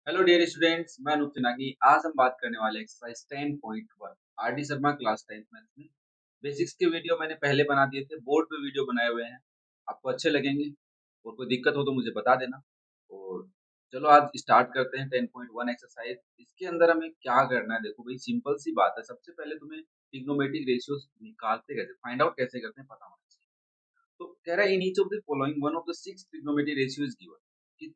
Hello dear students, मैं अनूप तिनागी। आज हम बात करने वाले exercise 10.1 RD Sharma class 10th maths में। बेसिक्स के वीडियो मैंने पहले बना दिए थे, बोर्ड पे वीडियो बनाए हुए हैं, आपको अच्छे लगेंगे। और कोई दिक्कत हो तो मुझे बता देना। और चलो आज स्टार्ट करते हैं 10.1 एक्सरसाइज। इसके अंदर हमें क्या करना है, देखो भाई, सिंपल सी बात है। सबसे पहले तुम्हें ट्रिग्नोमेट्रिक रेशियोज निकालते कैसे, फाइंड आउट कैसे करते हैं, पता होना चाहिए। तो कह रहा है in each of the following one of the six trigonometric ratio is given, कि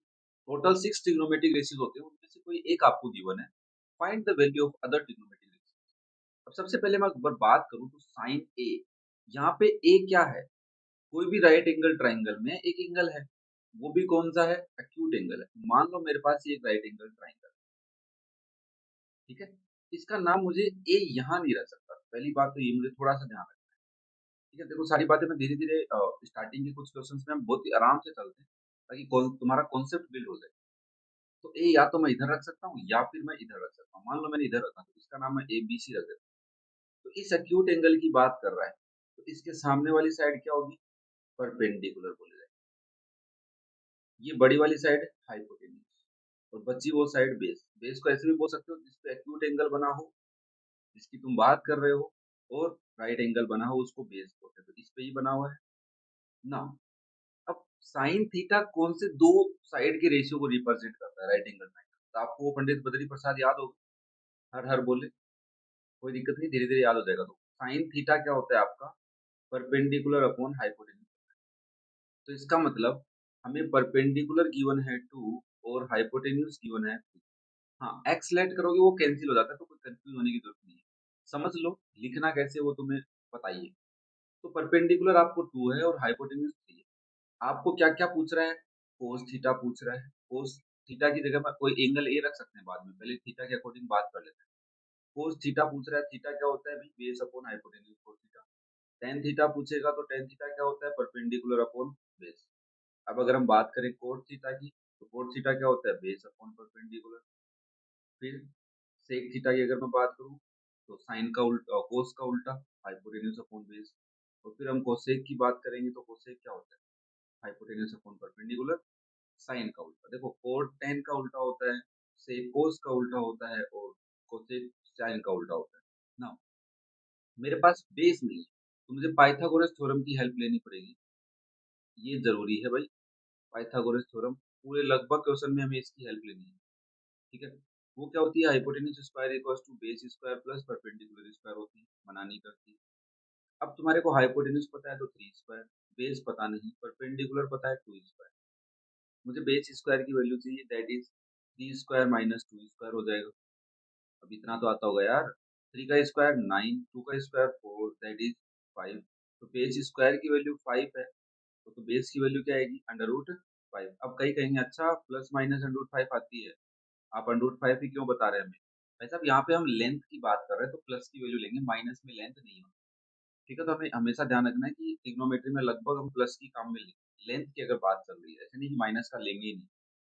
टोटल सिक्स ट्रिग्नोमेट्रिक रेशियोज होते हैं, उनमें से कोई एक आपको गिवन है। Find the value of other trigonometric ratio. अब सबसे पहले मैं अगर बात करूं तो साइन ए, यहाँ पे ए क्या है? कोई भी राइट एंगल ट्राइंगल में एक एंगल है, वो भी कौन सा है? एक्यूट एंगल है। मान लो मेरे पास ये एक राइट एंगल ट्राइंगल, ठीक है। इसका नाम मुझे ए यहाँ नहीं रख सकता, पहली बात तो ये मुझे थोड़ा सा ध्यान रखना है। ठीक है, देखो सारी बातें मैं धीरे धीरे स्टार्टिंग के कुछ क्वेश्चंस में हम बहुत ही आराम से चलते हैं, ताकि तुम्हारा कॉन्सेप्ट बिल्ड हो जाए। तो ए या तो मैं इधर रख सकता हूँ या फिर मैं इधर रख सकता हूँ। मान लो मैंने इधर रखा, तो इसका नाम मैं ए बी सी रख देता हूँ। तो इस एक्यूट एंगल की बात कर रहा है, तो इसके सामने वाली साइड क्या होगी? परपेंडिकुलर बोले जाएगी। ये बड़ी वाली साइड हाइपोटेन्यूज, और बची वो साइड बेस। बेस को ऐसे भी बोल सकते हो जिसपे एक्यूट एंगल बना हो, जिसकी तुम बात कर रहे हो, और राइट एंगल बना हो, उसको बेस बोलते हैं। तो इस पे ही बना हुआ है ना। अब साइन थीटा कौन से दो साइड के रेशियो को रिप्रेजेंट करता है? Right angle triangle. तो आपको वो पंडित बद्री प्रसाद याद होगा, हर हर बोले, कोई दिक्कत नहीं, धीरे धीरे याद हो जाएगा। तो साइन थीटा क्या होता है आपका? Perpendicular upon hypotenuse. तो इसका मतलब हमें परपेंडिकुलर गिवन है 2 और हाइपोटेन्यूज गिवन है 3। हाँ, एक्स लेट करोगे वो कैंसिल हो जाता है, तो कोई कंफ्यूज होने की जरूरत नहीं है। समझ लो लिखना कैसे वो तुम्हें बताइए। तो परपेंडिकुलर आपको 2 है और हाइपोटेन्यूज 3 है। आपको क्या क्या पूछ रहा है? कोस थीटा पूछ रहा है। कोस थीटा की जगह पर कोई एंगल ए रख सकते हैं बाद में, पहले थीटा के अकॉर्डिंग बात कर लेते हैं। कोस थीटा पूछ रहा है, थीटा क्या होता है भाई? Base upon hypotenuse cos theta. Tan theta पूछेगा तो टेन थीटा क्या होता है? Perpendicular upon base. अब अगर हम बात करें कोट थीटा की, तो कोट थीटा क्या होता है? Base upon perpendicular. फिर सेक थीटा की अगर मैं बात करूं, तो साइन का उल्टा, कोस का उल्टा, हाइपोटेन्यूज अपॉन बेस। और फिर हम कोसेक की बात करेंगे, तो कोसेक क्या होता है? हाइपोटेन्यूज अपॉन परपेंडिकुलर, साइन का उल्टा। देखो कोट टेन का उल्टा होता है, सेक कोस का उल्टा होता है, और कोसेक साइन का उल्टा होता है ना। मेरे पास बेस नहीं है, तो मुझे पाइथागोरस थ्योरम की हेल्प लेनी पड़ेगी। ये जरूरी है भाई, पाइथागोरस थ्योरम पूरे लगभग क्वेश्चन में हमें इसकी हेल्प लेनी है। ठीक है, वो क्या होती है? Hypotenuse square equals to base square plus perpendicular square होती है, मना नहीं करती। अब तुम्हारे को हाइपोटेन्यूज पता है तो 3 स्क्वायर, बेस पता नहीं, परपेंडिकुलर पता है 2 स्क्वायर। मुझे बेस स्क्वायर की वैल्यू चाहिए, that is 3 square minus 2 square हो जाएगा। अब इतना तो आता होगा यार। 3 का स्क्वायर 9, 2 का स्क्वायर 4, दैट इज 5। तो बेस स्क्वायर की वैल्यू 5 है, तो बेस की वैल्यू क्या आएगी? Under root 5। अब कहीं कहेंगे अच्छा प्लस माइनस अंडर रूट 5 आती है, आप अंडर रूट 5 ही क्यों बता रहे हैं हमें? भाई साहब यहाँ पे हम लेंथ की बात कर रहे हैं, तो प्लस की वैल्यू लेंगे, माइनस में लेंथ नहीं होती। ठीक है, तो हमें हमेशा ध्यान रखना है कि ट्रिग्नोमेट्री में लगभग हम प्लस की काम में लेंगे। लेंथ की अगर बात चल रही है, ऐसे नहीं कि माइनस का लेंगे ही नहीं,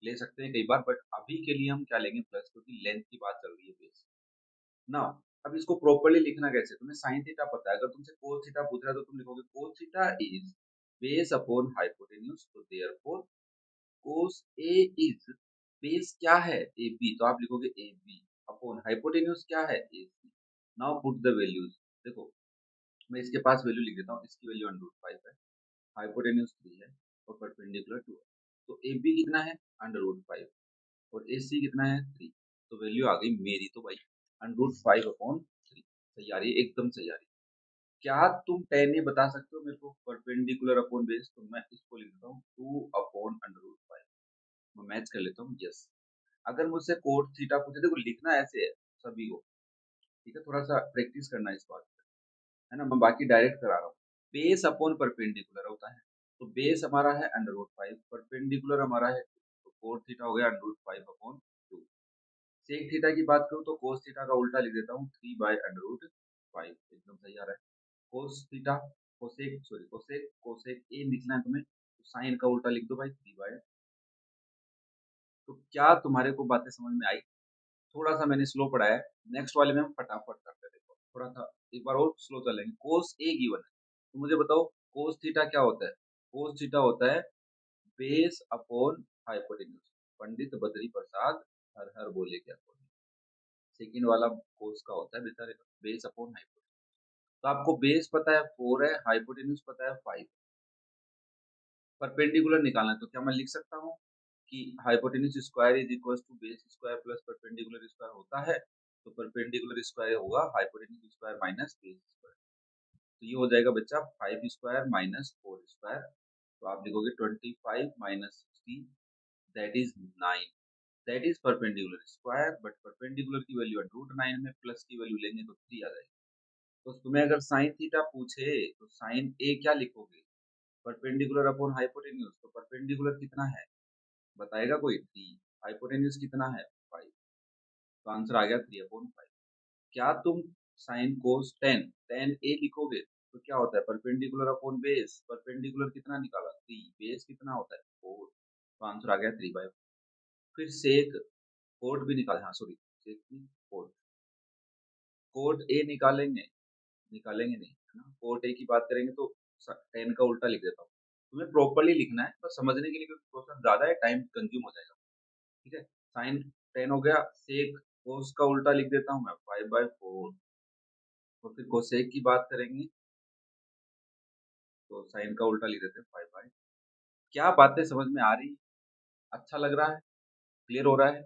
ले सकते हैं कई बार, बट अभी के लिए हम क्या लेंगे? प्लस, क्योंकि लेंथ की बात चल रही है बेस ना। अब इसको प्रॉपर्ली लिखना कैसे? तुम्हें साइन थीटा पता है, अगर तुमसे कोस थीटा पूछ रहा है तो तुम लिखोगे cos theta is base upon hypotenuse, तो therefore cos A is, base क्या है? ए बी, तो आप लिखोगे ए बी अपॉन हाइपोटेन्यूज क्या है? A C. Now put the values. देखो मैं इसके पास वैल्यू लिख देता हूँ, इसकी वैल्यू अंडर रूट 5 है, हाइपोटेन्यूज 3 है, और परपेंडिकुलर 2 है। तो ए बी कितना है? Under root 5। और ए सी कितना है? 3। तो वैल्यू आ गई मेरी तो भाई अंडर रूट 5 अपॉन 3। सही आ रही है, एकदम सही आ रही है। क्या तुम टेन ये बता सकते हो मेरे को? परपेंडिकुलर अपॉन बेस, तो मैं इसको लिख देता हूँ 2 अपॉन अंडर रूट 5। मैं मैच कर लेता हूँ, यस। अगर मुझसे कोट थीटा पूछे, देखो लिखना ऐसे है सभी को, ठीक है, थोड़ा सा प्रैक्टिस करना है इस बात पे, है ना। मैं बाकी डायरेक्ट करा रहा हूँ। बेस अपॉन परपेंडिकुलर होता है, तो बेस हमारा है अंडर रूट 5, परपेंडिकुलर हमारा है 2, तो कोट थीटा हो गया under root 5 upon 2। Sec theta की बात करूँ तो कोस थीटा का उल्टा लिख देता हूँ 3 बाय अंडर रूट 5, एकदम सही आ रहा है। Cos theta, cosec, sorry cosec, cosec ए लिखना है तुम्हें, तो साइन का उल्टा लिख दो भाई 3 बाय। तो क्या तुम्हारे को बातें समझ में आई? थोड़ा सा मैंने स्लो पढ़ाया है, नेक्स्ट वाले में हम फटाफट करते हैं। देखो थोड़ा सा एक बार और स्लो चलेंगे। कोस ए गिवन है, तो मुझे बताओ कोस थीटा क्या होता है? कोस थीटा होता है base upon hypotenuse, Pandit Badri Prasad हर हर बोले क्या बोले। सेकंड वाला कोस का होता है बेटा, बेस अपॉन हाइपोटेन्यूज। तो आपको बेस पता है 4 है, हाइपोटेन्यूज पता है 5। परपेंडिकुलर निकालना है तो क्या मैं लिख सकता हूँ कि hypotenuse square is equal to base square plus perpendicular square होता है। तो परपेंडिकुलर स्क्वायर होगा hypotenuse square minus base square. तो ये हो जाएगा बच्चा 5 स्क्वायर माइनस 4 स्क्वायर। तो आप लिखोगे 25 minus 16, that is 9। That is perpendicular square, but perpendicular की वैल्यू √9 में प्लस की वैल्यू लेंगे तो 3 आ जाएगी। तो तुम्हें अगर साइन थीटा पूछे तो साइन ए क्या लिखोगे? Perpendicular upon hypotenuse. तो परपेंडिकुलर कितना है बताएगा कोई? 3। हाइपोटेन्यूज कितना है? 5। तो आंसर आ गया 3/5। क्या तुम साइन कोस टेन ए लिखोगे तो क्या होता है? Perpendicular upon base. परपेंडिकुलर कितना निकाला? 3। बेस कितना होता है? 4। तो आंसर आ गया 3/4। फिर सेक कोट भी निकाले, हाँ सॉरी, सेक की कोट, कोट ए निकालेंगे, निकालेंगे नहीं है ना, कोट ए की बात करेंगे तो 10 का उल्टा लिख देता हूँ। तुम्हें प्रॉपर्ली लिखना है बस समझने के लिए, क्योंकि क्वेश्चन ज्यादा है, टाइम कंज्यूम हो जाएगा। ठीक है, साइन 10 हो गया, सेक कोस का उल्टा लिख देता हूँ मैं 5/4। और फिर कोसेक की बात करेंगे तो साइन का उल्टा लिख देते हैं 5/। क्या बातें समझ में आ रही है? अच्छा लग रहा है? क्लियर हो रहा है?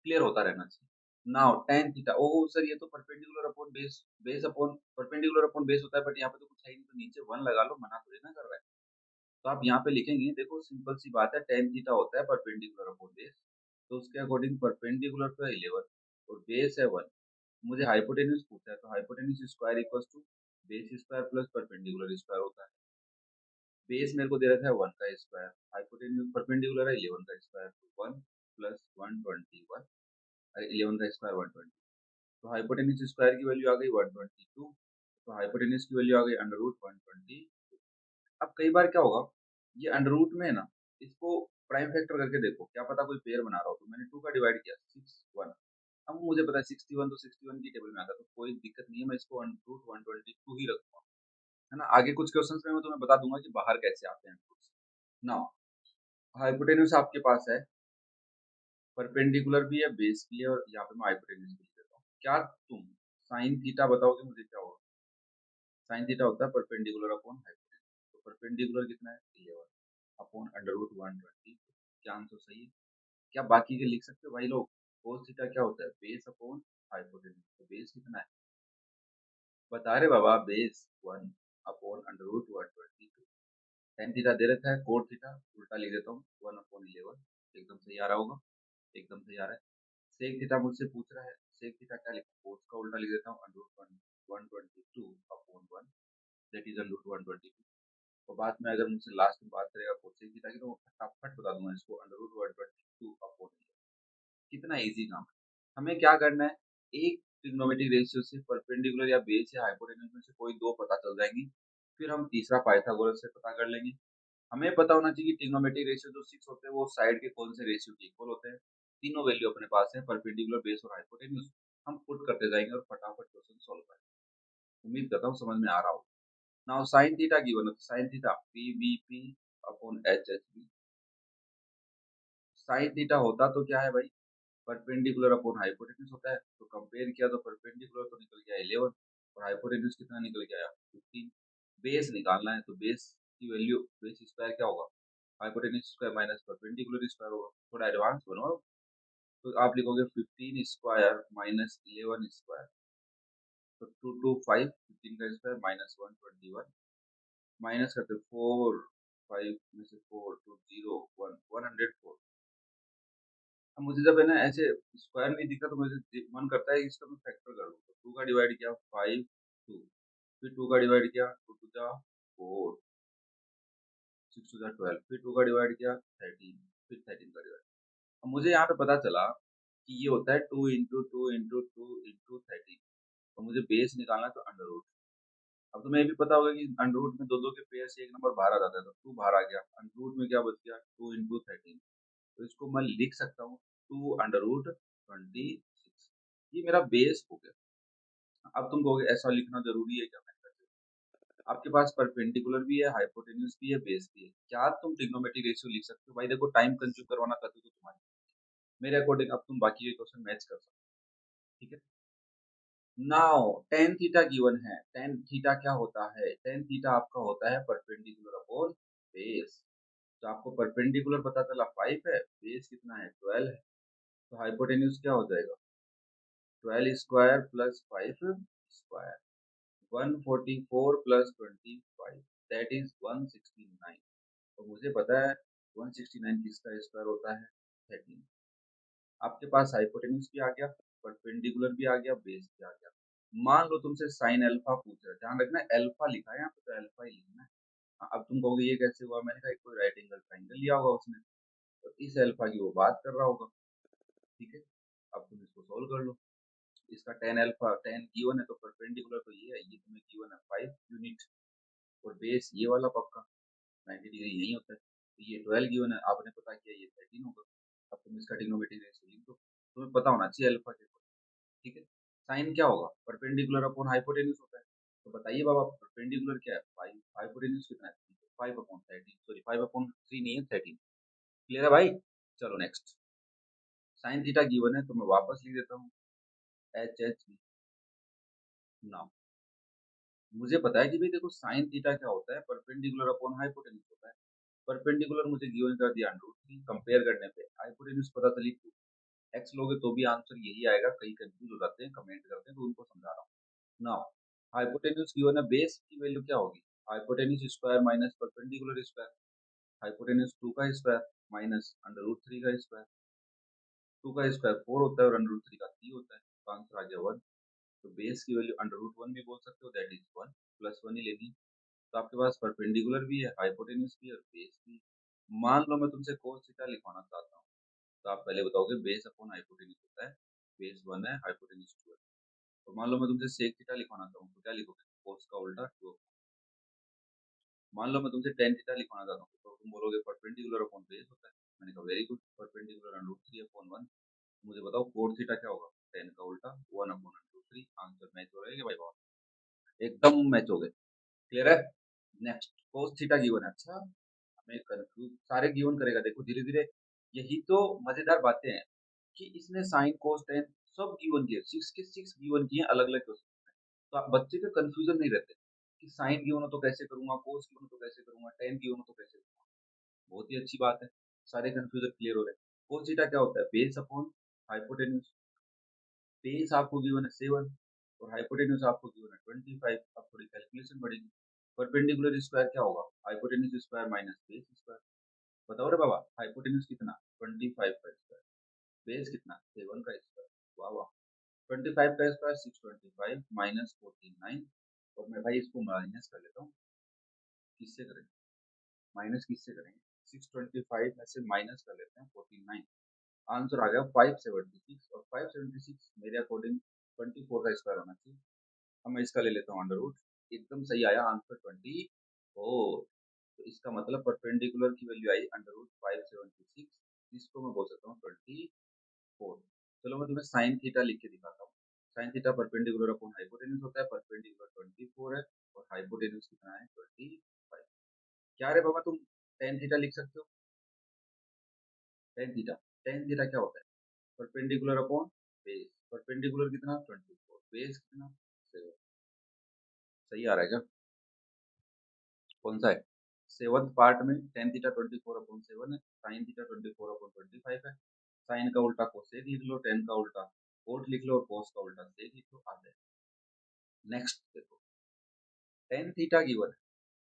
क्लियर होता रहना चाहिए। Now tan theta, oh sir ये तो perpendicular upon base, base upon perpendicular upon base होता है, बट यहाँ पे तो कुछ है ही नहीं, तो नीचे 1 लगा लो, मना थोड़ी ना कर रहा है। तो आप यहाँ पे लिखेंगे, देखो सिंपल सी बात है, tan थीटा होता है परपेंडिकुलर अपॉन बेस। तो उसके अकॉर्डिंग परपेंडिकुलर तो है 11 और बेस है 1। मुझे हाइपोटेन्यूज पूछा है, तो hypotenuse square equals to base square plus perpendicular square होता है। बेस मेरे को दे रखा है 1 का स्क्वायर, हाइपोटेन्यूज परपेंडिकुलर है 11 का स्क्वायर, तो 1 प्लस 121, अरे 11 का स्क्वायर 120। तो हाइपोटेन्यूज स्क्वायर की वैल्यू आ गई 122। तो हाइपोटेन्यूज की वैल्यू आ गई अंडर रूट 120। अब कई बार क्या होगा, ये अंडर रूट में है ना, इसको प्राइम फैक्टर करके देखो, क्या पता कोई पेयर बना रहा हो। तो मैंने 2 का डिवाइड किया 6 1। अब मुझे पता है 61 तो 61 की टेबल में आता है, तो कोई दिक्कत नहीं है, मैं इसको अंडर रूट 122 ही रखूंगा, है ना। आगे कुछ क्वेश्चंस में मैं तुम्हें बता दूंगा कि बाहर कैसे आते हैं ना। हाइपोटेन्यूज आपके पास है, परपेंडिकुलर भी है, बेस भी है, और यहाँ पे मैं हाइपोटेन्यूज भी लिख देता हूँ। क्या तुम साइन थीटा बताओगे मुझे क्या होगा? साइन थीटा होता है परपेंडिकुलर अपॉन हाइपोटेन्यूज। तो परपेंडिकुलर कितना है? 11 अपॉन अंडर रूट 120। क्या आंसर सही है? क्या बाकी के लिख सकते हो भाई लोग? कोस थीटा क्या होता है? Base upon hypotenuse. तो बेस कितना है बता रहे बाबा? Base 1 upon under root 122। Tan theta दे रखा है, कोट थीटा उल्टा लिख देता हूँ 1/11। एकदम सही आ रहा होगा, एकदम सही आ रहा है। सेक थीटा मुझसे पूछ रहा है, सेक थीटा क्या लिखूं? कोस का उल्टा लिख देता हूँ under root 122/1, that is under root 122। और बाद में अगर मुझसे लास्ट में बात करेगा कोसेक थीटा की, तो फटाफट बता दूंगा इसको अंडर रूट 122/। कितना इजी काम है। हमें क्या करना है, एक ट्रिग्नोमेट्रिक रेशियो से परपेंडिकुलर या बेस या हाइपोटेन्यूज में से कोई दो पता चल जाएंगी, फिर हम तीसरा पाइथागोरस से पता कर लेंगे। हमें पता होना चाहिए कि ट्रिग्नोमेट्रिक रेशियो जो 6 होते हैं वो साइड के कौन से रेशियो के इक्वल होते हैं। तीनों वैल्यू अपने पास है, परपेंडिकुलर, बेस और हाइपोटेन्यूज। हम पुट करते जाएंगे और फटाफट क्वेश्चन सॉल्व करेंगे। उम्मीद करता हूँ समझ में आ रहा हो। नाउ साइन थीटा गिवन है, तो sine theta P B P upon H H B. Sine theta होता तो क्या है भाई? परपेंडिकुलर अपॉन हाइपोटेन्यूज होता है। तो कंपेयर किया तो परपेंडिकुलर तो निकल गया 11 और हाइपोटेन्यूज कितना निकल गया? 15। बेस निकालना है तो बेस की वैल्यू, बेस स्क्वायर क्या होगा? Hypotenuse square minus perpendicular square होगा। थोड़ा एडवांस बनो। तो आप लिखोगे 15 स्क्वायर माइनस 11 स्क्वायर। तो 225, 15 का स्क्वायर माइनस 121, माइनस करते 4, 5 में से 4 तो 0 1 104। अब मुझे जब है ना ऐसे स्क्वायर नहीं दिखता तो मुझे मन करता है इसका मैं फैक्टर कर लूँ। तो 2 का डिवाइड किया 5 2, फिर 2 का डिवाइड किया 2 टू जा 4, 6 टू जा 12, फिर 2 का डिवाइड किया 13, फिर 13 का डिवाइड। अब मुझे यहाँ पे पता चला कि ये होता है 2 इंटू 2 इंटू 2 इंटू 13। और मुझे बेस निकालना है तो अंडर रूट। अब तुम्हें ये भी पता होगा कि अंडर रूट में दो दो के पेयर से एक नंबर बाहर आ जाता है, तो 2 बाहर आ गया, अंडर रूट में क्या बच गया 2 इंटू 13। तो इसको मैं लिख सकता हूँ 2 अंडर रूट 26। ये मेरा बेस हो गया। अब तुम कहोगे ऐसा लिखना जरूरी है क्या? मैंने कहा आपके पास परपेंडिकुलर भी है, हाइपोटेन्यूज भी है, बेस भी है, क्या तुम ट्रिग्नोमेट्रिक रेशियो लिख सकते हो? भाई देखो टाइम कंज्यूम करवाना चाहते हो तो तुम्हारी, मेरे अकॉर्डिंग अब तुम बाकी के क्वेश्चन मैच कर सकते हो, ठीक है। नाउ टेन थीटा गिवन है, टेन थीटा क्या होता है, टेन थीटा आपका होता है परपेंडिकुलर अपॉन बेस। तो आपको परपेंडिकुलर पता चला 5 है, बेस कितना है 12 है, तो हाइपोटेन्यूज क्या हो जाएगा 12 square plus 5 square, 144 plus 25 that is 169। तो मुझे पता है 169 किसका स्क्वायर होता है 13। आपके पास हाइपोटेन्यूज भी आ गया, परपेंडिकुलर भी आ गया, बेस भी आ गया। मान लो तुमसे साइन अल्फा पूछ रहा है, ध्यान रखना अल्फा लिखा है यहाँ पे, तो अल्फा ही लिखना है। हाँ, अब तुम कहोगे ये कैसे हुआ, मैंने कहा कोई राइट एंगल ट्राइंगल लिया होगा उसने, तो इस अल्फा की वो बात कर रहा होगा, ठीक है। अब तुम इसको सोल्व कर लो, इसका टेन अल्फा टेन गिवन है, तो परपेंडिकुलर तो ये तुम्हें गिवन है 5 यूनिट, और बेस ये वाला पक्का 90 डिग्री यही होता है, तो ये 12 गिवन है, आपने पता किया ये 13 होगा। अब तुम इसका ट्रिग्नोमेट्रिक रेशियो लिख दो, तुम्हें पता होना चाहिए अल्फा के, ठीक है। साइन क्या होगा परपेंडिकुलर अपॉन हाइपोटेन्यूज होता है, तो बताइए बाबा परपेंडिकुलर क्या है 5, हाइपोटेन्यूज कितना है 5 अपॉन 13, सॉरी 5 अपॉन 3 नहीं है 13। क्लियर है भाई। चलो नेक्स्ट, साइन थीटा गिवन है तो मैं वापस लिख देता हूँ एच एच नाउ। मुझे पता है कि भाई देखो साइन थीटा क्या होता है परपेंडिकुलर अपॉन हाइपोटेन्यूज होता है। परपेंडिकुलर मुझे गिवन कर दिया √3, कंपेयर करने पे हाइपोटेन्यूज पता चली 2, एक्स लोगे तो भी आंसर यही आएगा, कई कंफ्यूज हो जाते हैं कमेंट करते हैं तो उनको समझा रहा हूँ। नाउ हाइपोटेन्यूज गिवन है, बेस की वैल्यू क्या होगी hypotenuse square minus perpendicular square, hypotenuse 2 का स्क्वायर माइनस √3 का स्क्वायर, 2 का स्क्वायर 4 होता है और √3 का 3 होता है, तो आंसर आ गया 1। तो बेस की वैल्यू √1 भी बोल सकते हो, दैट इज 1, प्लस 1 ही लेनी है। तो आपके पास परपेंडिकुलर भी है, हाइपोटेन्यूज भी है और बेस भी। मान लो मैं तुमसे कोस थीटा लिखवाना चाहता हूँ, तो आप पहले बताओगे बेस अपॉन हाइपोटेन्यूज होता है, बेस 1 है हाइपोटेन्यूज 2 है। तो मान लो मैं तुमसे सेक थीटा लिखवाना चाहूँ तो क्या लिखोगे कोस का उल्टा 2। मान लो मैं तुमसे टेन थीटा लिखवाना चाहता हूँ तो तुम बोलोगे परपेंडिकुलर अपॉन बेस होता है। मैंने कहा वेरी गुड, परपेंडिकुलर √3 अपॉन 1। मुझे बताओ कोट थीटा क्या होगा, टेन का उल्टा 1 अपॉन √3। आंसर मैच हो रहा है भाई, बहुत एकदम मैच हो गए। क्लियर है। नेक्स्ट कोस थीटा गिवन है, अच्छा हमें कंफ्यूज सारे गिवन करेगा, देखो धीरे धीरे, यही तो मजेदार बातें हैं कि इसने साइन कोस टेन सब गिवन किए, 6 के 6 गिवन किए अलग अलग क्वेश्चन, तो आप बच्चे का कंफ्यूजन नहीं रहते कि साइन गिवन हो तो कैसे करूंगा, कोस गिवन हो तो कैसे करूंगा, टेन गिवन हो तो कैसे करूंगा। बहुत ही अच्छी बात है, सारे कंफ्यूजन क्लियर हो रहे हैं। कोस थीटा क्या होता है बेस अपॉन हाइपोटेन्यूज, बेस आपको गिवन है 7 और हाइपोटेन्यूज आपको गिवन है 25। अब थोड़ी कैलकुलेशन बढ़ेगी, परपेंडिकुलर स्क्वायर क्या होगा hypotenuse square minus base square. बताओ रे बाबा हाइपोटेन्यूज कितना 25 का स्क्वायर, बेस कितना 7 का स्क्वायर, वाह वाह। 25 का स्क्वायर 625 माइनस 49, और मैं भाई इसको माइनस कर लेता हूँ, किससे करेंगे माइनस, किससे करेंगे 625 में से माइनस कर लेते हैं 49, आंसर आ गया 576, और 576 मेरे अकॉर्डिंग 24 का स्क्वायर होना चाहिए। अब मैं इसका ले लेता हूँ अंडर रूट, एकदम सही आया आंसर 24। तो इसका मतलब परपेंडिकुलर की वैल्यू आई √576, इसको मैं बोल सकता हूँ 24। चलो मैं तुम्हें साइन थीटा लिख के दिखाता हूँ। Sine theta perpendicular upon hypotenuse होता है, परपेंडिकुलर 24 है और हाइपोटेन्यूज कितना है 25। क्या रे बाबा तुम टेन थीटा लिख सकते हो, टेन थीटा, टेन थीटा क्या होता है परपेंडिकुलर अपॉन बेस, परपेंडिकुलर कितना 24, बेस कितना 7। सही आ रहा है क्या, कौन सा है सेवंथ पार्ट में टेन थीटा 24/7 है, साइन थीटा 24/25 है, साइन का उल्टा कोसेक लिख लो, टेन का उल्टा कोट लिख लो और कोस का उल्टा सेक लिख लो, आ जाए। नेक्स्ट देखो टेन थीटा गिवन है,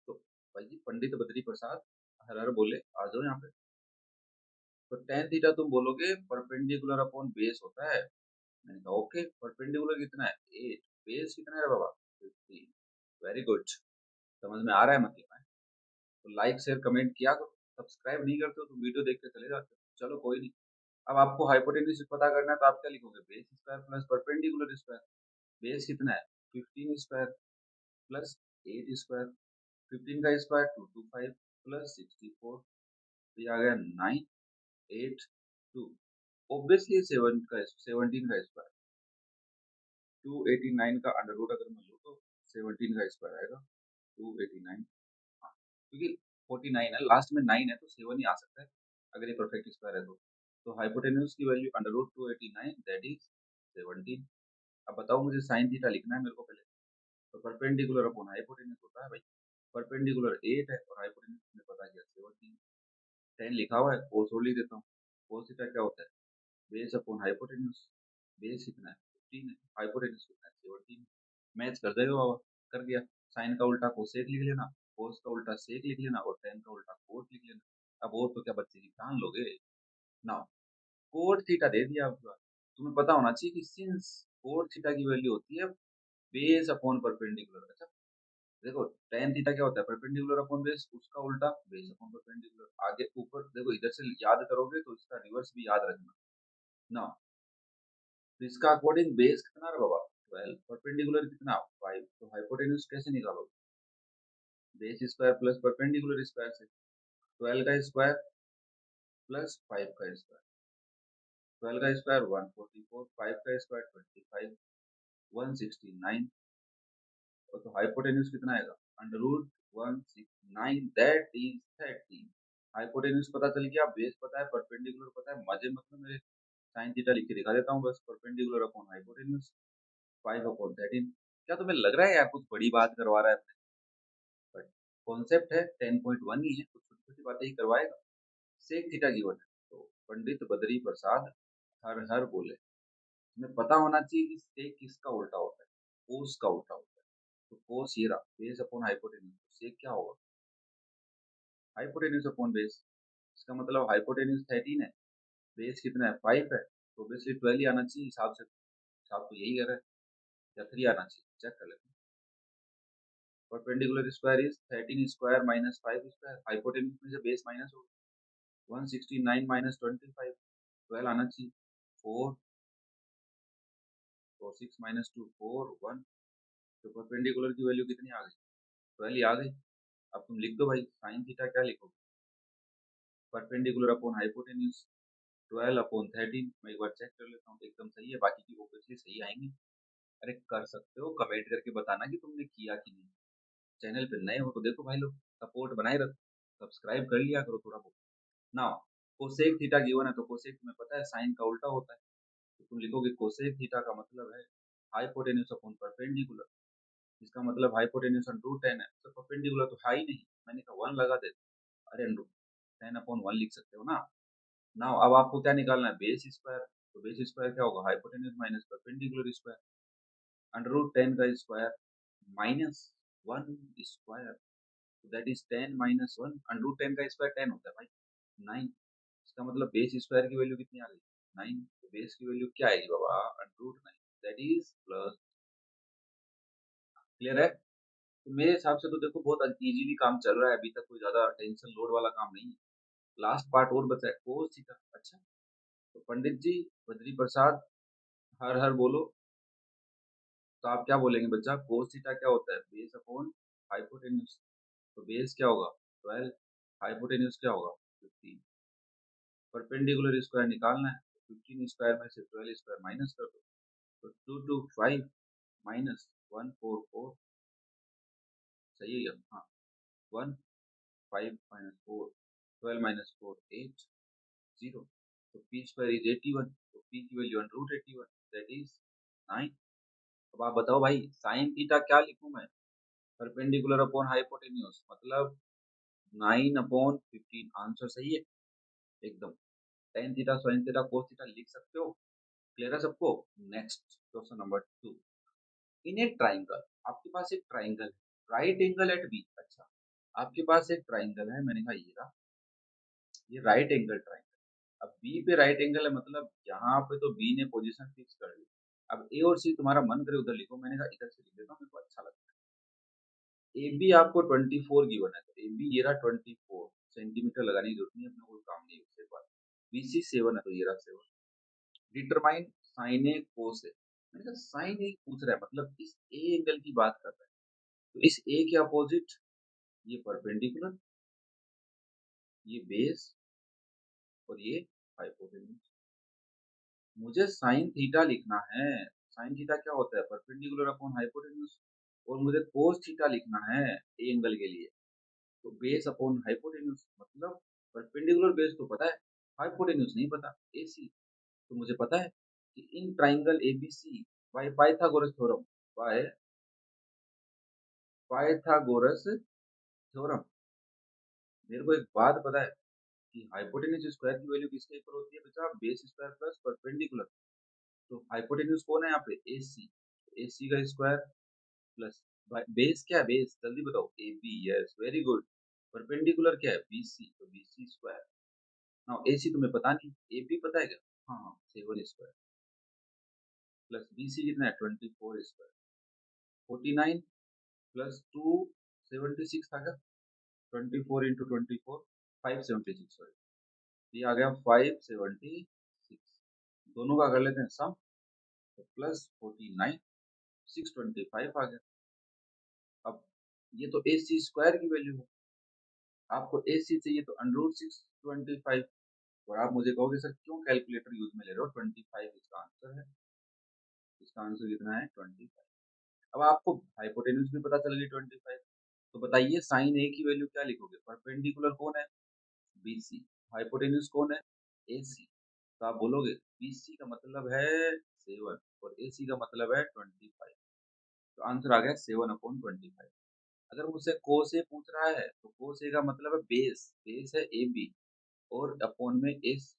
तो भाई जी पंडित बद्री प्रसाद हर हर बोले आ जाओ यहाँ पे। तो टेन थीटा तुम बोलोगे परपेंडिकुलर अपॉन बेस होता है, मैंने कहा ओके परपेंडिकुलर कितना है 8, बेस कितना है बाबा 15। वेरी गुड, समझ में आ रहा है मतलब है। तो लाइक शेयर कमेंट किया करो, सब्सक्राइब नहीं करते हो तो वीडियो देख के चले जाते हो, चलो कोई नहीं। अब आपको हाइपोटेन्यूज पता करना है तो आप क्या लिखोगे base square plus perpendicular square, base कितना है 15 स्क्वायर प्लस 8 स्क्वायर, 15 का स्क्वायर 225 प्लस 64, तो ये आ गया 982। ऑब्वियसली 17 का स्क्वायर 289 का अंडर रूट अगर मैं लूँ तो 17 का स्क्वायर आएगा 289। हाँ क्योंकि 49 है लास्ट में 9 है तो 7 ही आ सकता है अगर ये परफेक्ट स्क्वायर है तो। तो हाइपोटेन्यूज की value under root 289 that is 17। अब बताओ मुझे साइन थीटा लिखना है मेरे को पहले। तो परपेंडिकुलर अपॉन हाइपोटेन्यूज होता है भाई, परपेंडिकुलर 8 है और हाइपोटेन्यूज में पता किया 17। 10 लिखा हुआ है, कोस और लिख देता हूँ। कोस थीटा क्या होता है, बेस अपॉन हाइपोटेन्यूज। बेस कितना है 15 है, हाइपोटेन्यूज कितना है 17। मैच कर देगा बाबा, कर दिया। साइन का उल्टा कोसेक लिख लेना, कोस का उल्टा सेक लिख लेना और टेन का उल्टा कोट लिख लेना। अब और तो क्या बच्चे की जान लोगे ना। कोट थीटा दे दिया आपके पास। तुम्हें पता होना चाहिए कि सिंस कोट थीटा की वैल्यू होती है बेस अपॉन परपेंडिकुलर। अच्छा देखो टेन थीटा क्या होता है, परपेंडिकुलर अपॉन बेस, उसका उल्टा बेस अपॉन परपेंडिकुलर। आगे ऊपर देखो, इधर से याद करोगे तो इसका रिवर्स भी याद रखना ना। तो इसका अकॉर्डिंग बेस कितना है बाबा 12, परपेंडिकुलर कितना 5। तो हाइपोटेन्यूज कैसे निकालोगे, base square plus perpendicular square से। 12 का स्क्वायर प्लस 5 का स्क्वायर, 12 का स्क्वायर 144, 5 का स्क्वायर 25, 169। और तो हाइपोटेन्यूज कितना आएगा under root 169 that is 13। Hypotenuse पता चल गया, बेस पता है, परपेंडिकुलर पता है, मजे मतलब मेरे। साइन थीटा लिख के दिखा देता हूँ बस, परपेंडिकुलर अपॉन हाइपोटेन्यूज 5 अपॉन 13। क्या तुम्हें लग रहा है यार कुछ बड़ी बात करवा रहा है, बट कॉन्सेप्ट है 10.1 ही है, कुछ छोटी छोटी बातें ही करवाएगा। सेक थीटा गिवन है, तो पंडित बद्री प्रसाद हर हर बोले। तुम्हें पता होना चाहिए कि सेक किसका उल्टा होता है, कोस का उल्टा होता है। तो कोस ये रहा बेस अपॉन हाइपोटेन्यूज, सेक क्या होगा हाइपोटेन्यूज अपॉन बेस। इसका मतलब हाइपोटेन्यूज 13 है, बेस कितना है 5 है, तो ऑब्वियसली 12 ही आना चाहिए हिसाब से। हिसाब तो यही कर रहा है, या 3 आना चाहिए, चेक कर लेते हैं। Perpendicular square is 13 square minus 5 square, hypotenuse में से बेस माइनस होगा 169 माइनस 25, 12 आना चाहिए। 4 और 6 माइनस 2 4 1। तो परपेंडिकुलर की वैल्यू कितनी आ गई 12 ही आ गई। अब तुम लिख दो भाई साइन थीटा क्या लिखोगे, परपेंडिकुलर अपॉन हाइपोटेन्यूज 12 अपॉन 13। मैं एक बार चेक कर लेता हूँ एकदम सही है, बाकी की ऑब्वियसली सही आएंगी। अरे कर सकते हो, कमेंट करके बताना कि तुमने किया कि नहीं। चैनल पे नए हो तो देखो भाई लोग सपोर्ट बनाए रखो, सब्सक्राइब कर लिया करो थोड़ा बहुत ना। कोसेक थीटा गिवन है, तो कोसेक तुम्हें पता है साइन का उल्टा होता है। तो तुम लिखोगे कोसेक थीटा का मतलब है हाइपोटेन्यूज अपॉन परपेंडिकुलर। इसका मतलब हाइपोटेन्यूज अंडर 10 है, तो परपेंडिकुलर तो है ही नहीं, मैंने कहा 1 लगा देते। अरे अंडर 10 अपॉन 1 लिख सकते हो ना। ना अब आपको क्या निकालना है बेस स्क्वायर। तो बेस स्क्वायर क्या होगा hypotenuse minus perpendicular square, under root 10 का square minus 1 square, that is 10 minus 1। Under root 10 का स्क्वायर 10 होता है भाई 9। इसका मतलब बेस स्क्वायर की वैल्यू कितनी आ गई 9। तो बेस की वैल्यू क्या आएगी बाबा under root 9 that is plus. Clear है। तो मेरे हिसाब से तो देखो बहुत इजीली काम चल रहा है अभी तक, कोई ज्यादा टेंशन लोड वाला काम नहीं है। लास्ट पार्ट और बचा है कोस थीटा। अच्छा तो पंडित जी बद्री प्रसाद हर हर बोलो, तो आप क्या बोलेंगे बच्चा, कोस थीटा क्या होता है बेस अपॉन हाइपोटेन्यूज। तो बेस क्या होगा 12, हाइपोटेन्यूज क्या होगा 15। परपेंडिकुलर स्क्वायर निकालना है, तो 15 स्क्वायर में से 12 स्क्वायर माइनस कर दो, तो 225 माइनस 144। सही है हाँ, 1 5 माइनस 4, 12 माइनस 4 8 0। तो पी स्क्वायर इज 81, तो पी की value under root 81 that is 9। अब आप बताओ भाई साइन थीटा क्या लिखूं मैं, परपेंडिकुलर अपॉन हाइपोटेन्यूज मतलब 9 अपॉन 15। आंसर सही है एकदम। Tan theta sine theta cos theta लिख सकते हो। क्लियर है सबको। Next question number 2। इन ए ट्राइंगल, आपके पास एक ट्राइंगल है राइट एंगल एट बी। अच्छा आपके पास एक ट्राइंगल है, मैंने कहा ये रहा, ये राइट एंगल ट्राइंगल। अब बी पे राइट एंगल है, मतलब यहाँ पे तो बी ने पोजीशन फिक्स कर ली। अब ए और सी तुम्हारा मन करे उधर लिखो, मैंने कहा इधर से लिख देता हूँ, मेरे को अच्छा लगता है। ए बी आपको 24 गिवन है, तो ए बी ये रहा 24 सेंटीमीटर, लगाने की जरूरत नहीं है, अपना कोई काम नहीं है उसके बाद। बी सी 7 है, तो ये रहा 7। डिटरमाइन साइन ए कोस ए। मैंने कहा साइन ए पूछ रहा है, मतलब इस ए एंगल की बात कर रहा है, तो इस ए के अपोजिट ये परपेंडिकुलर, ये बेस और ये हाइपोटेन्यूज। मुझे साइन थीटा लिखना है। साइन थीटा क्या होता है परपेंडिकुलर अपॉन हाइपोटेन्यूज, और मुझे कोस थीटा लिखना है ए एंगल के लिए, तो बेस अपॉन हाइपोटेन्यूज। मतलब परपेंडिकुलर बेस तो पता है, हाइपोटेन्यूज नहीं पता, AC। तो मुझे पता है कि in triangle ABC by Pythagoras theorem, by Pythagoras theorem, मेरे को एक बात पता है कि हाइपोटेन्यूज स्क्वायर की वैल्यू किसके इक्वल होती है बेटा, बेस स्क्वायर प्लस परपेंडिकुलर। तो हाइपोटेन्यूज कौन है यहाँ पे, AC। AC का स्क्वायर प्लस बेस क्या है, बेस जल्दी बताओ, AB। Yes, very good. Perpendicular क्या है, BC, तो BC स्क्वायर। नाउ AC तुम्हें पता नहीं, AB पता है क्या, हाँ हाँ, 7 स्क्वायर प्लस BC कितना है, 24 स्क्वायर। 49 प्लस 276 था क्या, 24 इंटू 24, 576, सॉरी, ये आ गया 576। दोनों का कर लेते हैं सम, तो प्लस 49, 625 आ गया। अब ये तो AC स्क्वायर की वैल्यू है, आपको AC चाहिए तो √625। और आप मुझे कहोगे सर क्यों कैलकुलेटर यूज में ले रहे हो, 25 इसका आंसर है। इसका आंसर कितना है, 25। अब आपको हाइपोटेन्यूज भी पता चल गई 25। तो बताइए साइन ए की वैल्यू क्या लिखोगे, परपेंडिकुलर कौन है, BC। हाइपोटेन्यूज कौन है, AC। तो आप बोलोगे BC का मतलब है 7 और AC का मतलब है 25। तो आंसर आ गया 7/25। अगर मुझसे कोस ए पूछ रहा है तो कोस ए का मतलब है बेस, बेस है AB, और अपॉन में एस,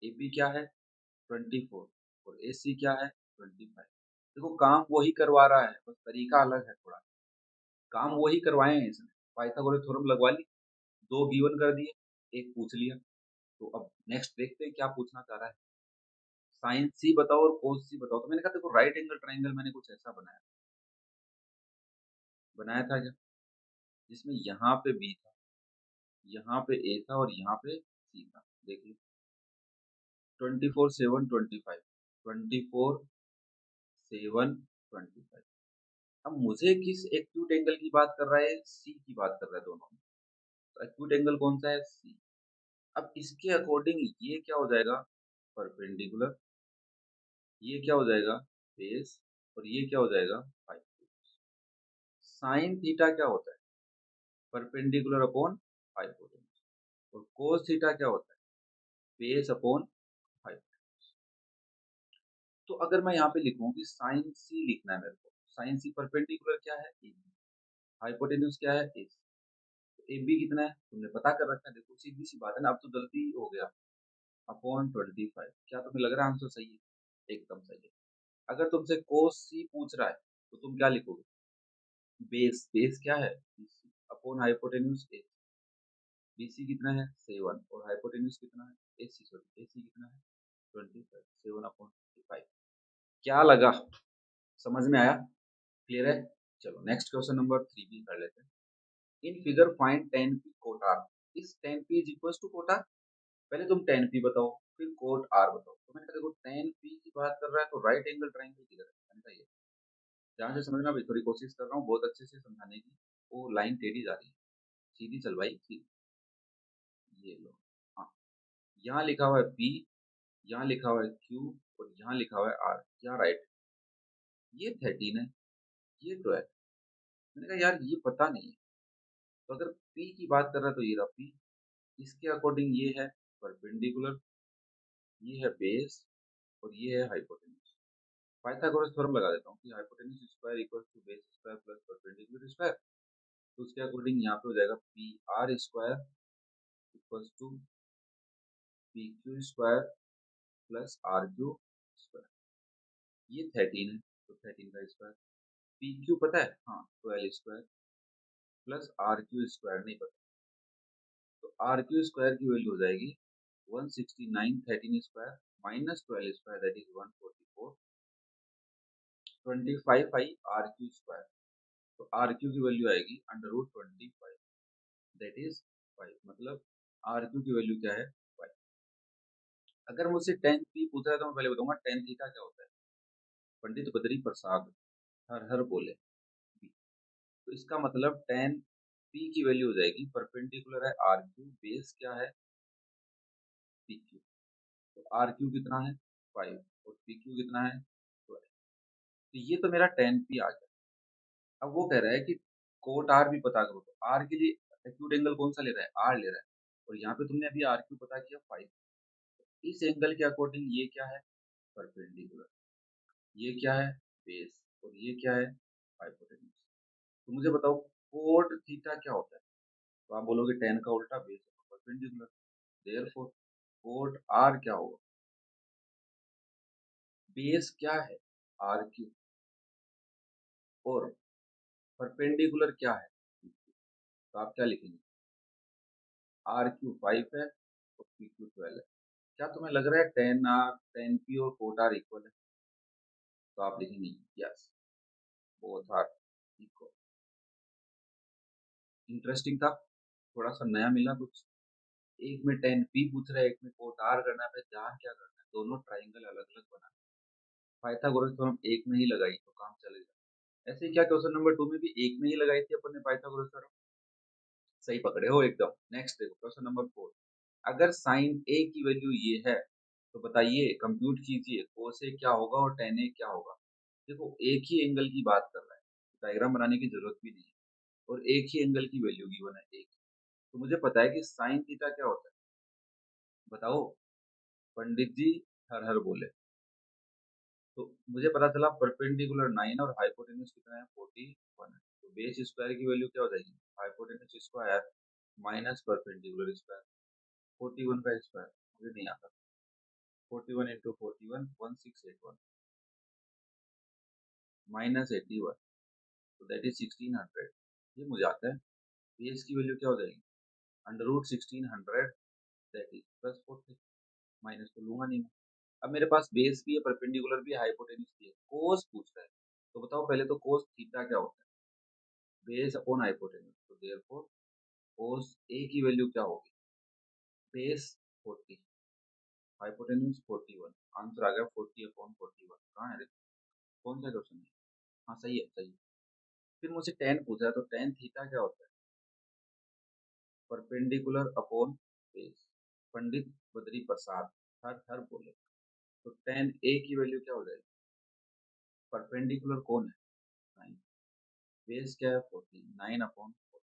AB क्या है 24, और AC क्या है 25। देखो काम वही करवा रहा है, बस तरीका अलग है थोड़ा। काम वही करवाए हैं इसने, पाइथागोरस थ्योरम लगवा ली, दो गिवन कर दिए, एक पूछ लिया। तो अब नेक्स्ट देखते हैं क्या पूछना चाह रहा है। साइन C बताओ और कोस C बताओ। तो मैंने कहा देखो राइट एंगल ट्राइंगल मैंने कुछ ऐसा बनाया, बनाया था क्या, जिसमें यहाँ पे B था, यहाँ पे A था और यहाँ पे C था। देख लो, 24 7 25, 24 7 25। अब मुझे किस एक्यूट एंगल की बात कर रहा है, C की बात कर रहा है दोनों में। तो एक्यूट एंगल कौन सा है, C। अब इसके अकॉर्डिंग ये क्या हो जाएगा, परपेंडिकुलर, ये क्या हो जाएगा, बेस, और ये क्या हो जाएगा, हाइपोटेन्यूज। साइन थीटा क्या होता है, परपेंडिकुलर अपॉन हाइपोटेन्यूज। और कोस थीटा क्या होता है, बेस अपॉन हाइपोटेन्यूज। तो अगर मैं यहाँ पे लिखूं कि साइन C लिखना है मेरे को, साइन C परपेंडिकुलर क्या है, AB, हाइपोटेन्यूज क्या है, AC। तो AB कितना है तुमने पता कर रखा है, देखो सीधी सी बात है ना, अब तो गलती हो गया, अपॉन 25। क्या तुम्हें लग रहा है आंसर सही है, एकदम सही है। अगर तुमसे कोस C पूछ रहा है तो तुम क्या लिखोगे, बेस, बेस क्या है, BC, upon hypotenuse AC। BC कितना है 7, और हाइपोटेन्यूज कितना है AC, सॉरी AC कितना है 25, 7/25। क्या लगा, समझ में आया, क्लियर है। चलो नेक्स्ट क्वेश्चन नंबर 3 भी कर लेते हैं। In figure find tan p cot r। इस tan p is equal to cot r। पहले तुम tan p बताओ, फिर कोट r बताओ। तो मैंने कहा देखो tan p की बात कर रहा है तो राइट एंगल ट्राइंगल किधर है, मैंने कहा ये। ध्यान से समझना भाई, थोड़ी कोशिश कर रहा हूँ बहुत अच्छे से समझाने की। वो लाइन टेढ़ी जा रही है, सीधी चल भाई सीधी। ये लो, हाँ, यहाँ लिखा हुआ है p, यहाँ लिखा हुआ है q, और यहाँ लिखा हुआ है r। क्या राइट, ये 13 है, ये 12। मैंने कहा यार ये पता नहीं है। तो अगर p की बात कर रहा है तो ये रहा p, इसके अकॉर्डिंग ये है परपेंडिकुलर, ये है बेस, और ये है हाइपोटेन्यूज। पाइथागोरस थ्योरम लगा देता हूँ कि hypotenuse square equal to base square plus perpendicular square. तो उसके अकॉर्डिंग यहाँ पे हो जाएगा P R square equal to P Q square plus R Q square. ये 13 है, तो 13 का स्क्वायर। पी क्यू पता है, हाँ 12 square plus R Q square नहीं पता। तो आर क्यू स्क्वायर की वैल्यू हो जाएगी 169, 13 square minus 12 square, that is 144, 25 I R Q square. तो आर क्यू की वैल्यू आएगी √25, दैट इज 5। मतलब आर क्यू की वैल्यू क्या है, 5। अगर मुझसे tan p पूछा है तो मैं पहले बताऊंगा tan थीटा क्या होता है। पंडित बद्री प्रसाद हर हर बोले B। तो इसका मतलब tan p की वैल्यू हो जाएगी, परपेंडिकुलर है आर क्यू, बेस क्या है पी क्यू। तो आर क्यू कितना है 5, और पी क्यू कितना है 12। तो ये तो मेरा tan p आ गया। अब वो कह रहा है कि कोट आर भी पता करो। तो आर के लिए एक्यूट एंगल कौन सा ले रहा है, आर ले रहा है। और यहाँ पे तुमने अभी आर क्यू पता किया 5। इस एंगल के अकॉर्डिंग ये क्या है, परपेंडिकुलर, ये क्या है, बेस, और ये क्या है, हाइपोटेन्यूज। तो मुझे बताओ कोड थीटा क्या होता है। तो आप बोलोगे टेन का उल्टा base perpendicular, therefore cot R क्या होगा, बेस क्या है आर क्यू, और परपेंडिकुलर क्या है, तो आप क्या लिखेंगे, आर क्यू 5 है और पी क्यू 12 है। क्या तुम्हें लग रहा है टेन आर, टेन पी और कोट आर इक्वल है, तो आप लिखेंगे yes, both are equal. Interesting था, थोड़ा सा नया मिला कुछ। एक में टेन पी पूछ रहा है, एक में कोट आर करना है, ध्यान क्या करना है, दोनों ट्राइंगल अलग अलग बना। पाइथागोरस तो हम एक में ही लगाई तो काम चलेगा। ऐसे ही क्या क्वेश्चन नंबर 2 में भी एक में ही लगाई थी अपन ने पाइथागोरस थ्योरम, सही पकड़े हो एकदम। नेक्स्ट देखो क्वेश्चन नंबर 4, अगर साइन ए की वैल्यू ये है तो बताइए, कंप्यूट कीजिए कोस ए क्या होगा और टेन ए क्या होगा। देखो एक ही एंगल की बात कर रहा है, डायग्राम बनाने की जरूरत भी नहीं है, और एक ही एंगल की वैल्यू गिवन है एक। तो मुझे पता है कि साइन थीटा क्या होता है, बताओ पंडित जी, हर हर बोले। तो मुझे पता चला परपेंडिकुलर 9 और हाइपोटेन्यूज कितना है 41 है। तो बेस स्क्वायर की वैल्यू क्या हो जाएगी, hypotenuse square minus perpendicular square, 41 का स्क्वायर मुझे नहीं आता, 41 इंटू 41 1681 माइनस 81, तो दैट इज 1600। ये मुझे आता है। बेस की वैल्यू क्या हो जाएगी, under root 1600 that is plus 40, minus तो लूंगा नहीं मैं। अब मेरे पास बेस भी है, परपेंडिकुलर भी है, हाइपोटेन्यूज भी है, कोस पूछ रहा है। तो बताओ पहले तो कोस थीटा क्या होता है, बेस अपॉन हाइपोटेन्यूज, तो देयरफॉर कोस ए की वैल्यू क्या होगी, बेस 40, हाइपोटेन्यूज 41, आंसर आ गया 40 अपॉन 41। कहाँ है, कौन सा क्वेश्चन है, हाँ सही है सही है। फिर मुझे टेन पूछा है, तो टेन थीटा क्या होता है, perpendicular upon base, Pandit Badri Prasad हर हर बोले। तो टेन ए की वैल्यू क्या हो जाएगी, परपेंडिकुलर कौन है, 9, बेस क्या है 40, 9 अपॉन 40।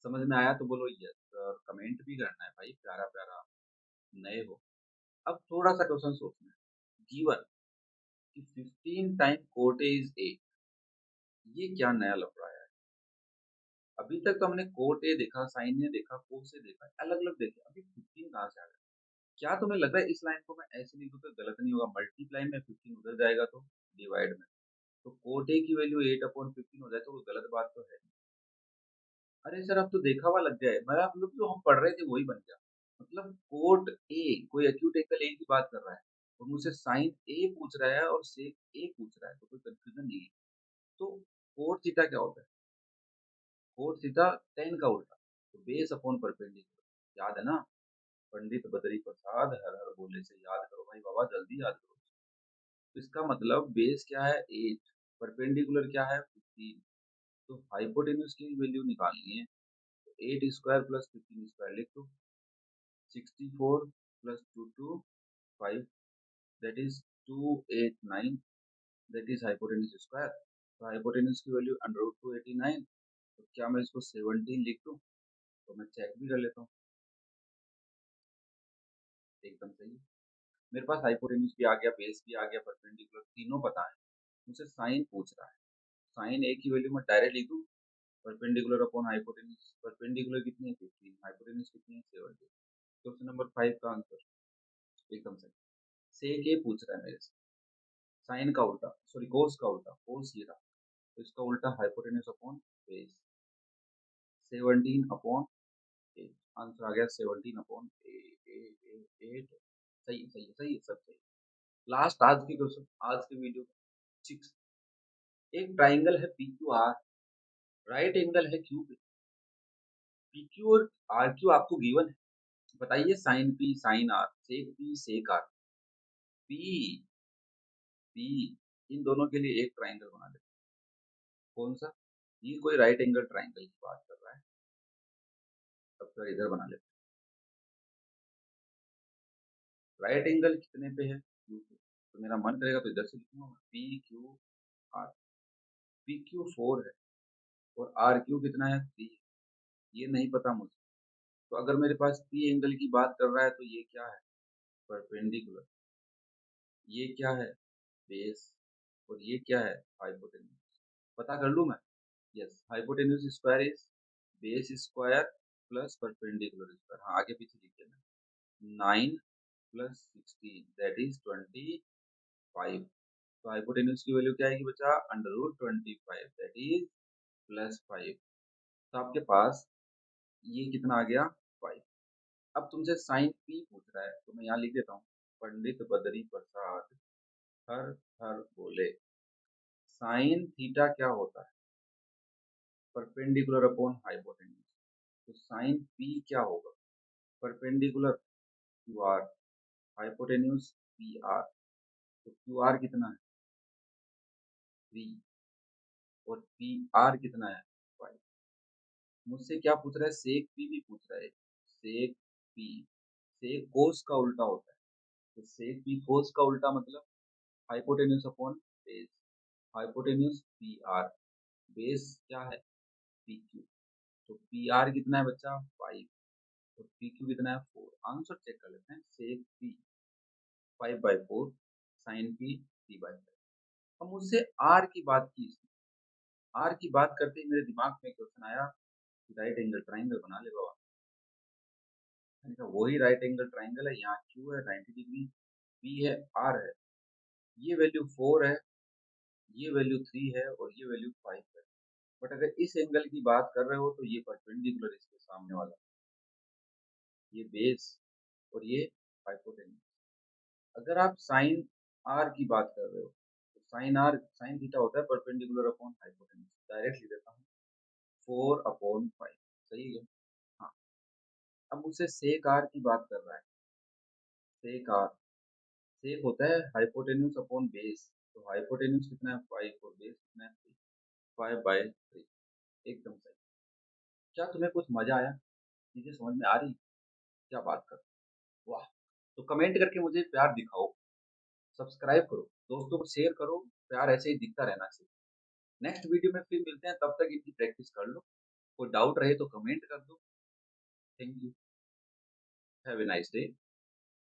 समझ में आया तो बोलो यस, और कमेंट भी करना है भाई, प्यारा प्यारा, नए हो। अब थोड़ा सा क्वेश्चन सोचना है, गिवन कि 15 टाइम कोट ए इज 8, ये क्या नया लफड़ा है। अभी तक तो हमने कोट ए देखा, साइन ए देखा, कोस ए देखा, अलग अलग देखे, अभी 15 कहाँ से आ गया। क्या तुम्हें लग रहा है इस लाइन को मैं ऐसे लिखूं तो गलत नहीं होगा, मल्टीप्लाई में 15 उधर जाएगा तो डिवाइड में, तो कोट ए की वैल्यू 8 अपॉन 15 हो जाए तो कोई गलत बात तो है नहीं। अरे सर अब तो देखा हुआ लग जाए, मेरा मतलब जो हम पढ़ रहे थे वही बन गया। मतलब कोट ए कोई एक्यूट एंगल ए की बात कर रहा है, और मुझसे साइन ए पूछ रहा है और सेक ए पूछ रहा है, तो कोई कंफ्यूजन नहीं है। तो कोट थीटा क्या होता है, कोट थीटा टेन का उल्टा, तो बेस अपॉन परपेंडिकुलर, याद है ना, पंडित बद्री प्रसाद हर हर बोले से याद करो भाई बाबा, जल्दी याद करो। तो इसका मतलब बेस क्या है 8, परपेंडिकुलर क्या है 15, तो हाइपोटेन्यूज की वैल्यू निकालनी है, तो 8 स्क्वायर प्लस 15 स्क्वायर लिख दो, 64 plus 225 that is 289, that is hypotenuse square. तो हाइपोटेन्यूज की वैल्यू अंडर रूट 289, तो क्या मैं इसको 17 लिख दूं, तो मैं चेक भी कर लेता हूँ, एकदम सही है। मेरे पास हाइपोटेन्यूज भी आ गया, बेस भी आ गया, परपेंडिकुलर तीनों पता है। मुझसे साइन पूछ रहा है, साइन ए की वैल्यू मैं डायरेक्ट लिख दूं, परपेंडिकुलर अपॉन हाइपोटेन्यूज, परपेंडिकुलर कितनी है 15, हाइपोटेन्यूज कितनी है 70। क्वेश्चन नंबर 5 का आंसर एकदम सही। सेक ए पूछ रहा है मेरे से, साइन का उल्टा, सॉरी कोस का उल्टा, कोस ये रहा, तो इसका उल्टा hypotenuse upon base, 17 upon 8, answer आ गया 17 अपॉन 8। सही सही सही सब सही। लास्ट आज की क्वेश्चन, आज के वीडियो 6, एक ट्राइंगल है P Q R, right angle है क्यू पे, पी क्यू और आर क्यू आपको गिवन है। बताइए sine P sine R, sec P sec R, P P, इन दोनों के लिए एक ट्राइंगल बना लेते हैं। कौन सा, ये कोई राइट एंगल ट्राइंगल की बात कर रहा है। अब तो इधर बना लेते हैं, राइट एंगल कितने पे है क्यू पे, तो मेरा मन करेगा तो इधर से लिखूंगा P Q are, P Q 4 है और आर क्यू कितना है 3, ये नहीं पता मुझे, तो अगर मेरे पास पी एंगल की बात कर रहा है तो ये क्या है? परपेंडिकुलर। ये क्या है? बेस। और ये क्या है? हाइपोटेन्यूज। पता कर लूँ मैं? Yes, hypotenuse square is base square plus perpendicular square. हाँ, आगे पीछे लिख देना। 9 प्लस 16 दैट इज 25। तो हाइपोटेन्यूज की वैल्यू क्या आएगी बच्चा? Under root 25 that is plus 5। तो आपके पास ये कितना आ गया? 5। अब तुमसे साइन पी पूछ रहा है तो मैं यहाँ लिख देता हूँ। पंडित बद्री प्रसाद हर हर बोले। साइन थीटा क्या होता है? Perpendicular upon hypotenuse. तो साइन पी क्या होगा? Perpendicular Q R, hypotenuse P R. तो क्यू आर कितना है? 3। और पी आर कितना है? 5। मुझसे क्या पूछ रहा है? सेक पी भी पूछ रहा है। सेक पी, सेक कोस का उल्टा होता है। तो सेक पी कोस का उल्टा मतलब hypotenuse upon base. Hypotenuse P R, base क्या है? P Q. तो पी आर कितना है बच्चा? 5। और पी क्यू कितना है? 4। आंसर चेक कर लेते हैं। सेक पी 5/4 साइन पी 3/5। अब मुझसे आर की बात की इसने। आर की बात करते ही मेरे दिमाग में क्वेश्चन आया कि राइट एंगल ट्राइंगल बना ले बाबा। मैंने कहा वही राइट एंगल ट्राइंगल है, यहाँ क्यू है 90 डिग्री, पी है, आर है, ये वैल्यू 4 है, ये वैल्यू 3 है और ये वैल्यू 5 है। बट अगर इस एंगल की बात कर रहे हो तो ये परपेंडिकुलर इसके सामने वाला, ये बेस और ये हाइपोटेन्यूज। अगर आप साइन आर की बात कर रहे हो तो साइन आर, साइन थीटा होता है परपेंडिकुलर अपॉन हाइपोटेन्यूज। डायरेक्ट लिख देता हूँ 4/5। सही है। हाँ। अब मुझसे सेक आर की बात कर रहा है। सेक आर, सेक होता है हाइपोटेन्यूज अपॉन बेस। तो हाइपोटेन्यूज कितना है? 5 और बेस कितना है? 3। 5/3। एकदम सही। क्या तुम्हें कुछ मजा आया? चीजें समझ में आ रही? क्या बात कर, वाह। तो कमेंट करके मुझे प्यार दिखाओ, सब्सक्राइब करो, दोस्तों को शेयर करो। प्यार ऐसे ही दिखता रहना चाहिए। नेक्स्ट वीडियो में फिर मिलते हैं, तब तक इनकी प्रैक्टिस कर लो। कोई डाउट रहे तो कमेंट कर दो। Thank you. Have a nice day.